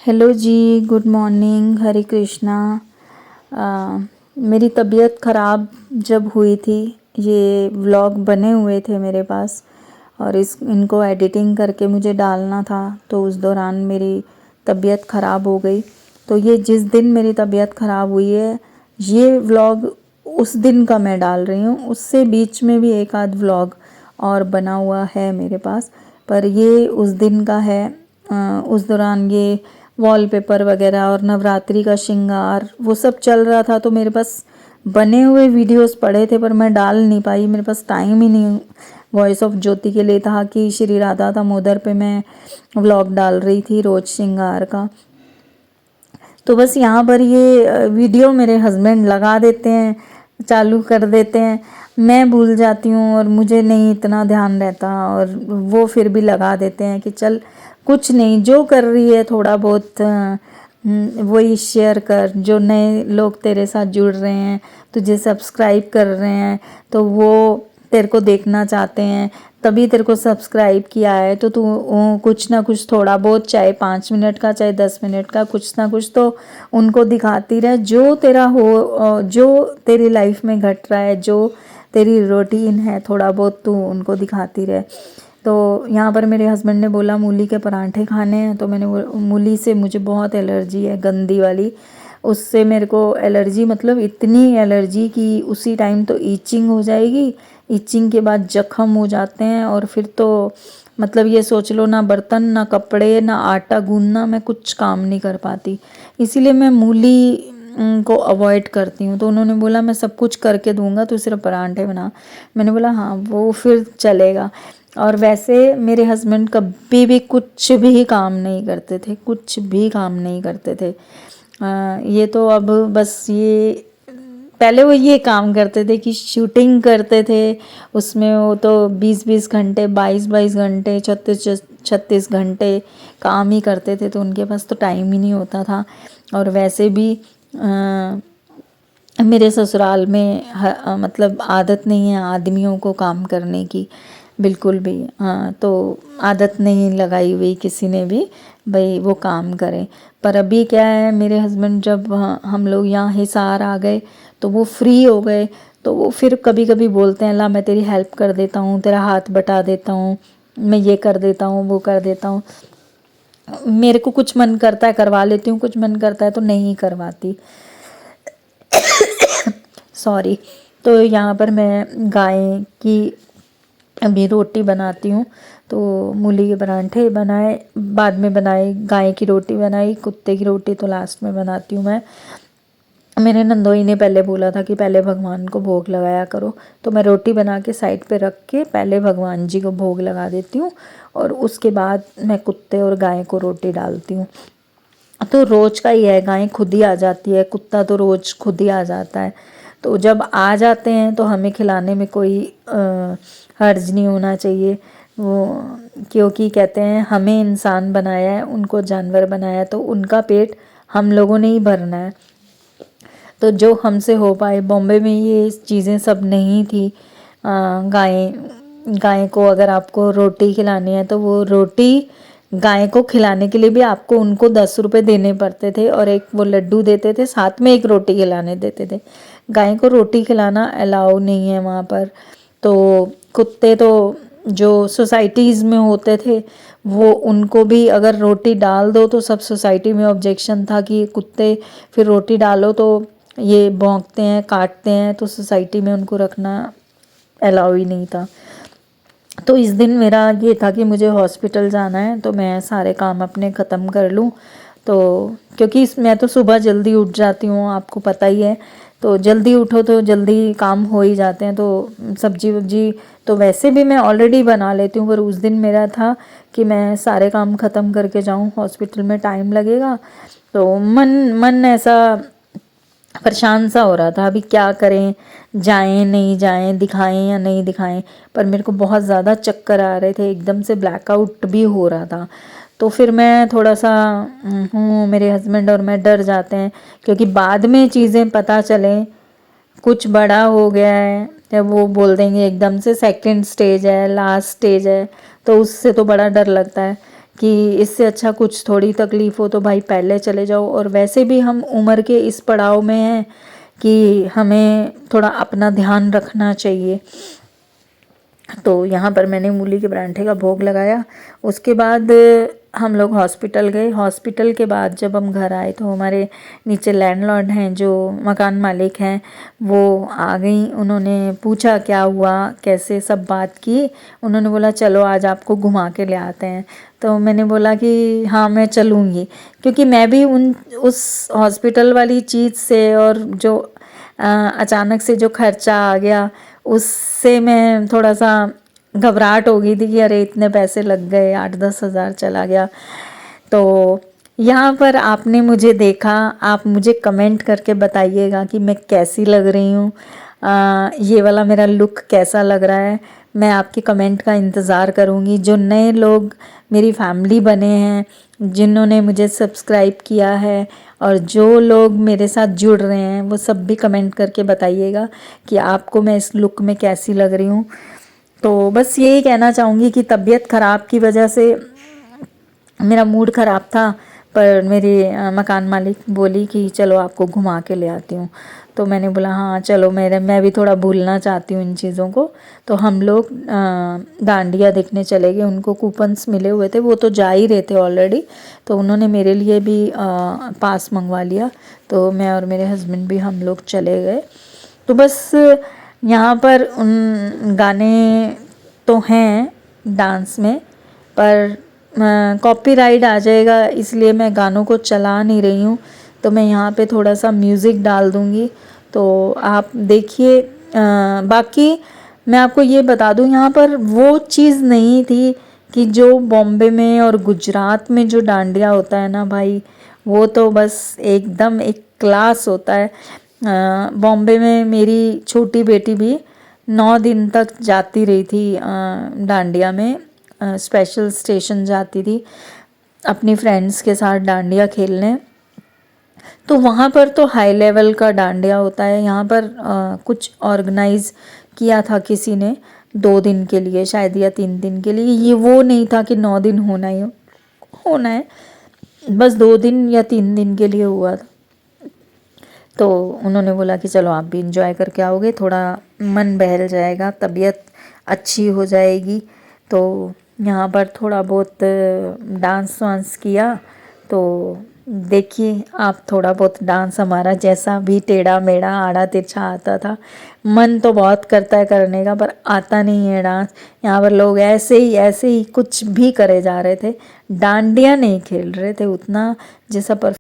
Hello जी, good morning, हरे कृष्णा। मेरी तबीयत ख़राब जब हुई थी, ये व्लॉग बने हुए थे मेरे पास और इनको एडिटिंग करके मुझे डालना था, तो उस दौरान मेरी तबीयत ख़राब हो गई। तो ये जिस दिन मेरी तबीयत ख़राब हुई है, ये व्लॉग उस दिन का मैं डाल रही हूँ। उससे बीच में भी एक आध व्लॉग और बना हुआ है मेरे पास, पर ये उस दिन का है। उस दौरान ये वॉलपेपर वगैरह और नवरात्रि का श्रृंगार वो सब चल रहा था, तो मेरे पास बने हुए वीडियोस पड़े थे, पर मैं डाल नहीं पाई, मेरे पास टाइम ही नहीं वॉइस ऑफ ज्योति के लिए था कि श्री राधा दामोदर पे मैं व्लॉग डाल रही थी रोज श्रृंगार का। तो बस यहाँ पर ये वीडियो मेरे हस्बैंड लगा देते हैं, चालू कर देते हैं, मैं भूल जाती हूँ और मुझे नहीं इतना ध्यान रहता, और वो फिर भी लगा देते हैं कि चल कुछ नहीं, जो कर रही है थोड़ा बहुत वही शेयर कर। जो नए लोग तेरे साथ जुड़ रहे हैं, तुझे सब्सक्राइब कर रहे हैं, तो वो तेरे को देखना चाहते हैं, तभी तेरे को सब्सक्राइब किया है, तो तू कुछ ना कुछ थोड़ा बहुत, चाहे 5 मिनट का चाहे 10 मिनट का, कुछ ना कुछ तो उनको दिखाती रहे, जो तेरा हो, जो तेरी लाइफ में घट रहा है, जो तेरी रूटीन है, थोड़ा बहुत तू उनको दिखाती रहे। तो यहाँ पर मेरे हस्बैंड ने बोला मूली के परांठे खाने हैं, तो मैंने मूली से मुझे बहुत एलर्जी है, गंदी वाली। उससे मेरे को एलर्जी, मतलब इतनी एलर्जी कि उसी टाइम तो ईचिंग हो जाएगी, ईचिंग के बाद जख्म हो जाते हैं, और फिर तो मतलब ये सोच लो, ना बर्तन, ना कपड़े, ना आटा गूंदना, मैं कुछ काम नहीं कर पाती। इसीलिए मैं मूली को अवॉइड करती हूँ। तो उन्होंने बोला मैं सब कुछ करके दूंगा, तो सिर्फ परांठे बना। मैंने बोला हाँ, वो फिर चलेगा। और वैसे मेरे हस्बैंड कभी भी कुछ भी काम नहीं करते थे, कुछ भी काम नहीं करते थे। ये तो अब बस ये, पहले वो ये काम करते थे कि शूटिंग करते थे, उसमें वो तो 20-20 घंटे, 22-22 घंटे, 36-36 घंटे काम ही करते थे, तो उनके पास तो टाइम ही नहीं होता था। और वैसे भी मेरे ससुराल में मतलब आदत नहीं है आदमियों को काम करने की, बिल्कुल भी। हाँ, तो आदत नहीं लगाई हुई किसी ने भी भाई वो काम करें। पर अभी क्या है, मेरे हस्बैंड जब हम लोग यहाँ हिसार आ गए, तो वो फ्री हो गए, तो वो फिर कभी कभी बोलते हैं ला मैं तेरी हेल्प कर देता हूँ, तेरा हाथ बटा देता हूँ, मैं ये कर देता हूँ, वो कर देता हूँ। मेरे को कुछ मन करता है करवा लेती हूँ, कुछ मन करता है तो नहीं करवाती, सॉरी। तो यहाँ पर मैं गाय की अभी रोटी बनाती हूँ, तो मूली के परांठे बनाए, बाद में बनाए, गाय की रोटी बनाई, कुत्ते की रोटी तो लास्ट में बनाती हूँ मैं। मेरे नंदोई ने पहले बोला था कि पहले भगवान को भोग लगाया करो, तो मैं रोटी बना के साइड पे रख के पहले भगवान जी को भोग लगा देती हूँ, और उसके बाद मैं कुत्ते और गाय को रोटी डालती हूँ। तो रोज का ही है, गाय खुद ही आ जाती है, कुत्ता तो रोज खुद ही आ जाता है। तो जब आ जाते हैं तो हमें खिलाने में कोई हर्ज नहीं होना चाहिए, वो क्योंकि कहते हैं हमें इंसान बनाया है, उनको जानवर बनाया है, तो उनका पेट हम लोगों ने ही भरना है। तो जो हमसे हो पाए, बॉम्बे में ये चीज़ें सब नहीं थी। गाय गाय को अगर आपको रोटी खिलानी है, तो वो रोटी गाय को खिलाने के लिए भी आपको उनको 10 रुपये देने पड़ते थे, और एक वो लड्डू देते थे, साथ में एक रोटी खिलाने देते थे। गाय को रोटी खिलाना अलाउ नहीं है वहाँ पर। तो कुत्ते तो जो सोसाइटीज़ में होते थे, वो उनको भी अगर रोटी डाल दो तो सब सोसाइटी में ऑब्जेक्शन था कि कुत्ते फिर रोटी डालो तो ये भौंकते हैं, काटते हैं, तो सोसाइटी में उनको रखना अलाउ ही नहीं था। तो इस दिन मेरा ये था कि मुझे हॉस्पिटल जाना है, तो मैं सारे काम अपने ख़त्म कर लूँ। तो क्योंकि मैं तो सुबह जल्दी उठ जाती हूँ, आपको पता ही है, तो जल्दी उठो तो जल्दी काम हो ही जाते हैं। तो सब्जी वब्जी तो वैसे भी मैं ऑलरेडी बना लेती हूँ, पर उस दिन मेरा था कि मैं सारे काम ख़त्म करके जाऊँ, हॉस्पिटल में टाइम लगेगा। तो मन ऐसा परेशान सा हो रहा था, अभी क्या करें, जाएं नहीं जाएं, दिखाएं या नहीं दिखाएं। पर मेरे को बहुत ज़्यादा चक्कर आ रहे थे, एकदम से ब्लैकआउट भी हो रहा था। तो फिर मैं थोड़ा सा हूँ, मेरे हस्बैंड और मैं डर जाते हैं, क्योंकि बाद में चीज़ें पता चलें कुछ बड़ा हो गया है, जब वो बोल देंगे एकदम से सेकंड स्टेज है, लास्ट स्टेज है, तो उससे तो बड़ा डर लगता है कि इससे अच्छा कुछ थोड़ी तकलीफ़ हो तो भाई पहले चले जाओ। और वैसे भी हम उम्र के इस पड़ाव में हैं कि हमें थोड़ा अपना ध्यान रखना चाहिए। तो यहाँ पर मैंने मूली के परांठे का भोग लगाया। उसके बाद हम लोग हॉस्पिटल गए। हॉस्पिटल के बाद जब हम घर आए तो हमारे नीचे लैंडलॉर्ड हैं, जो मकान मालिक हैं, वो आ गई। उन्होंने पूछा क्या हुआ, कैसे, सब बात की। उन्होंने बोला चलो आज आपको घुमा के ले आते हैं। तो मैंने बोला कि हाँ मैं चलूँगी, क्योंकि मैं भी उस हॉस्पिटल वाली चीज़ से और जो अचानक से जो खर्चा आ गया उससे मैं थोड़ा सा घबराहट हो गई थी कि अरे इतने पैसे लग गए, 8-10 हज़ार चला गया। तो यहाँ पर आपने मुझे देखा, आप मुझे कमेंट करके बताइएगा कि मैं कैसी लग रही हूँ, ये वाला मेरा लुक कैसा लग रहा है। मैं आपके कमेंट का इंतज़ार करूँगी। जो नए लोग मेरी फैमिली बने हैं, जिन्होंने मुझे सब्सक्राइब किया है और जो लोग मेरे साथ जुड़ रहे हैं, वो सब भी कमेंट करके बताइएगा कि आपको मैं इस लुक में कैसी लग रही हूँ। तो बस यही कहना चाहूँगी कि तबीयत ख़राब की वजह से मेरा मूड ख़राब था, पर मेरी मकान मालिक बोली कि चलो आपको घुमा के ले आती हूँ। तो मैंने बोला हाँ चलो, मैं भी थोड़ा भूलना चाहती हूँ इन चीज़ों को। तो हम लोग डांडिया देखने चले गए। उनको कूपन्स मिले हुए थे, वो तो जा ही रहे थे ऑलरेडी, तो उन्होंने मेरे लिए भी पास मंगवा लिया। तो मैं और मेरे हस्बैंड भी हम लोग चले गए। तो बस यहाँ पर उन गाने तो हैं डांस में, पर कॉपीराइट आ जाएगा, इसलिए मैं गानों को चला नहीं रही हूँ। तो मैं यहाँ पे थोड़ा सा म्यूज़िक डाल दूँगी, तो आप देखिए। बाकी मैं आपको ये बता दूँ, यहाँ पर वो चीज़ नहीं थी कि जो बॉम्बे में और गुजरात में जो डांडिया होता है ना भाई, वो तो बस एकदम एक क्लास होता है। बॉम्बे में मेरी छोटी बेटी भी 9 दिन तक जाती रही थी डांडिया में। स्पेशल स्टेशन जाती थी अपनी फ्रेंड्स के साथ डांडिया खेलने। तो वहाँ पर तो हाई लेवल का डांडिया होता है। यहाँ पर कुछ ऑर्गेनाइज किया था किसी ने 2 दिन के लिए शायद, या 3 दिन के लिए। ये वो नहीं था कि 9 दिन होना है, बस 2 दिन या 3 दिन के लिए हुआ था। तो उन्होंने बोला कि चलो आप भी इंजॉय करके आओगे, थोड़ा मन बहल जाएगा, तबीयत अच्छी हो जाएगी। तो यहाँ पर थोड़ा बहुत डांस वांस किया। तो देखिए आप, थोड़ा बहुत डांस हमारा जैसा भी टेढ़ा मेढ़ा आड़ा तिरछा आता था। मन तो बहुत करता है करने का, पर आता नहीं है डांस। यहाँ पर लोग ऐसे ही कुछ भी करे जा रहे थे, डांडिया नहीं खेल रहे थे उतना जैसा पर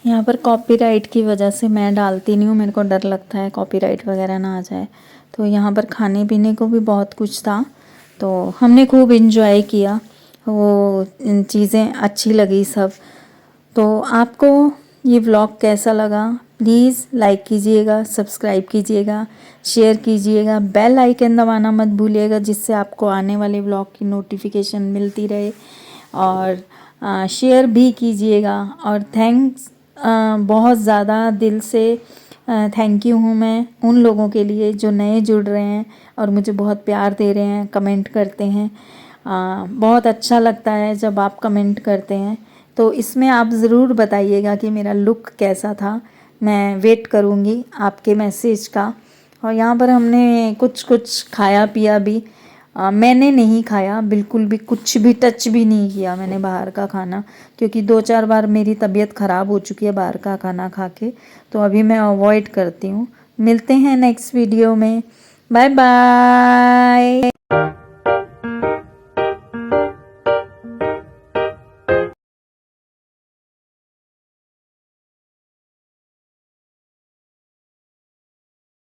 यहाँ पर कॉपीराइट की वजह से मैं डालती नहीं हूँ, मेरे को डर लगता है कॉपीराइट वगैरह ना आ जाए। तो यहाँ पर खाने पीने को भी बहुत कुछ था, तो हमने खूब इन्जॉय किया, वो चीज़ें अच्छी लगी सब। तो आपको ये व्लॉग कैसा लगा प्लीज़ लाइक कीजिएगा, सब्सक्राइब कीजिएगा, शेयर कीजिएगा, बेल आइकन दबाना मत भूलिएगा जिससे आपको आने वाले व्लॉग की नोटिफिकेशन मिलती रहे। और शेयर भी कीजिएगा। और थैंक्स, बहुत ज़्यादा दिल से थैंक यू हूँ मैं उन लोगों के लिए जो नए जुड़ रहे हैं और मुझे बहुत प्यार दे रहे हैं, कमेंट करते हैं। बहुत अच्छा लगता है जब आप कमेंट करते हैं। तो इसमें आप ज़रूर बताइएगा कि मेरा लुक कैसा था, मैं वेट करूँगी आपके मैसेज का। और यहाँ पर हमने कुछ खाया पिया भी। मैंने नहीं खाया बिल्कुल भी, कुछ भी टच भी नहीं किया मैंने बाहर का खाना, क्योंकि 2-4 बार मेरी तबीयत ख़राब हो चुकी है बाहर का खाना खा के। तो अभी मैं अवॉइड करती हूँ। मिलते हैं नेक्स्ट वीडियो में। Bye bye.